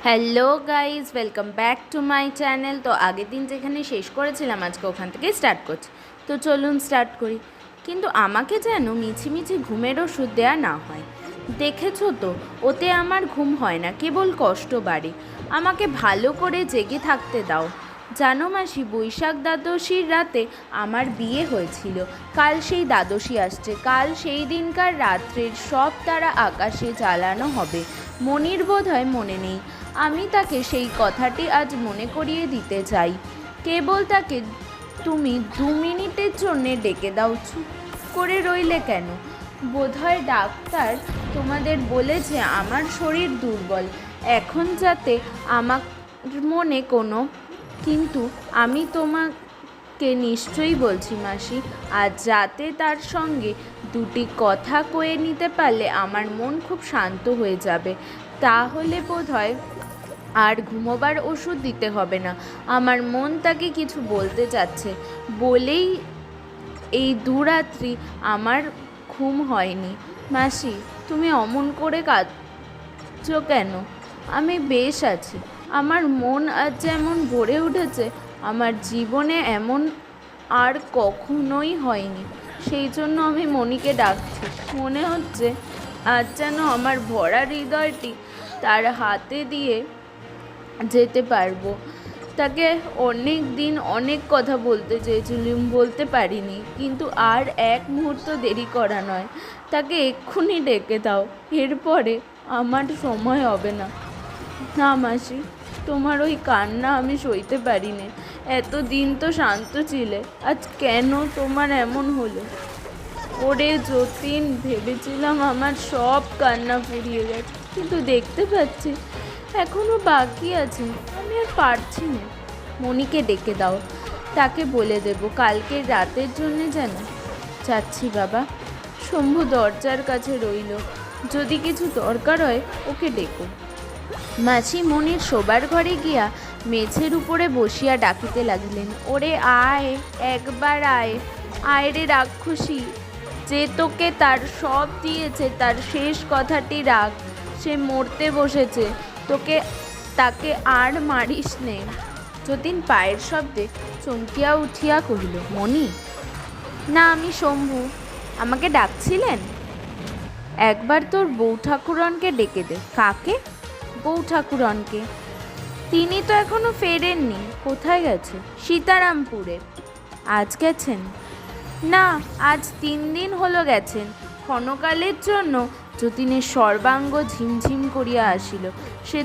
Hello guys, welcome back to my channel. তো আগের দিন যেখানে শেষ করেছিলাম আজকে ওখান থেকে স্টার্ট করছি। তো চলুন স্টার্ট করি। কিন্তু আমাকে যেন মিছিমিছি ঘুমের ওষুধ দেওয়া না হয়। দেখেছো তো, ওতে আমার ঘুম হয় না, কেবল কষ্ট বাড়ে। আমাকে ভালো করে জেগে থাকতে দাও। জানো মাসি, বৈশাখ দ্বাদশীর রাতে আমার বিয়ে হয়েছিল। কাল সেই দ্বাদশী আসছে। কাল সেই দিনকার রাত্রের সব তারা আকাশে জ্বালানো হবে। মনির বোধহয় মনে নেই। আমি তাকে সেই কথাটি আজ মনে করিয়ে দিতে চাই। কেবল তাকে তুমি 2 মিনিটের জন্যে ডেকে দাও। চুপ করে রইলে কেন? বোধহয় ডাক্তার তোমাদের বলেছে আমার শরীর দুর্বল, এখন যাতে আমার মনে কোনো। কিন্তু আমি তোমাকে নিশ্চয়ই বলছি মাসি, আজ রাতে তার সঙ্গে 2টি কথা কয়ে নিতে পারলে আমার মন খুব শান্ত হয়ে যাবে। তাহলে বোধহয় আর ঘুমোবার ওষুধ দিতে হবে না। আমার মন তাকে কিছু বলতে চাচ্ছে বলেই এই 2 রাত্রি আমার ঘুম হয়নি। মাসি, তুমি অমন করে কাঁদছো কেন? আমি বেশ আছি। আমার মন আজ যেমন ভরে উঠেছে, আমার জীবনে এমন আর কখনোই হয়নি। সেই জন্য আমি মনিকে ডাকছি। মনে হচ্ছে আজ যেন আমার ভরা হৃদয়টি তার হাতে দিয়ে যেতে পারবো। তাকে অনেক দিন অনেক কথা বলতে চেয়েছিলাম, বলতে পারিনি। কিন্তু আর এক মুহূর্ত দেরি করা নয়, তাকে এক্ষুনি ডেকে দাও। এরপরে আমার সময় হবে না। না মাসি, তোমার ওই কান্না আমি সইতে পারিনি। এতদিন তো শান্ত ছিলে, আজ কেন তোমার এমন হলো? ওরে যতীন, ভেবেছিলাম আমার সব কান্না ফুরিয়ে গেছে, কিন্তু দেখতে পাচ্ছি এখনো বাকি আছে। আমি আর পারছি না। মনিকে ডেকে দাও, তাকে বলে দেব কালকের রাতের জন্যে যেন। যাচ্ছি বাবা। শম্ভু দরজার কাছে রইল, যদি কিছু দরকার হয় ওকে ডেকো। মাসি মনির শোবার ঘরে গিয়া মেঝের উপরে বসিয়া ডাকিতে লাগিলেন, ওরে আয়, একবার আয়, আয় রে রাক্ষসী। যে তোকে তার সব দিয়েছে তার শেষ কথাটি রাখ। সে মরতে বসেছে, তাকে আর মারিস নে। যতীন পায়ের শব্দে চমকিয়া উঠিয়া কহিল, মনি? না, আমি শম্ভু। আমাকে ডাকছিলেন? একবার তোর বউ ঠাকুরনকে ডেকে দে। কাকে? বউ ঠাকুরনকে। তিনি তো এখনো ফেরেননি। কোথায় গেছে? সীতারামপুরে। আজ গেছেন? না, আজ 3 দিন হলো গেছেন। ক্ষণকালের জন্য যতীনের সর্বাঙ্গ ঝিমঝিম করিয়া আসিল। সে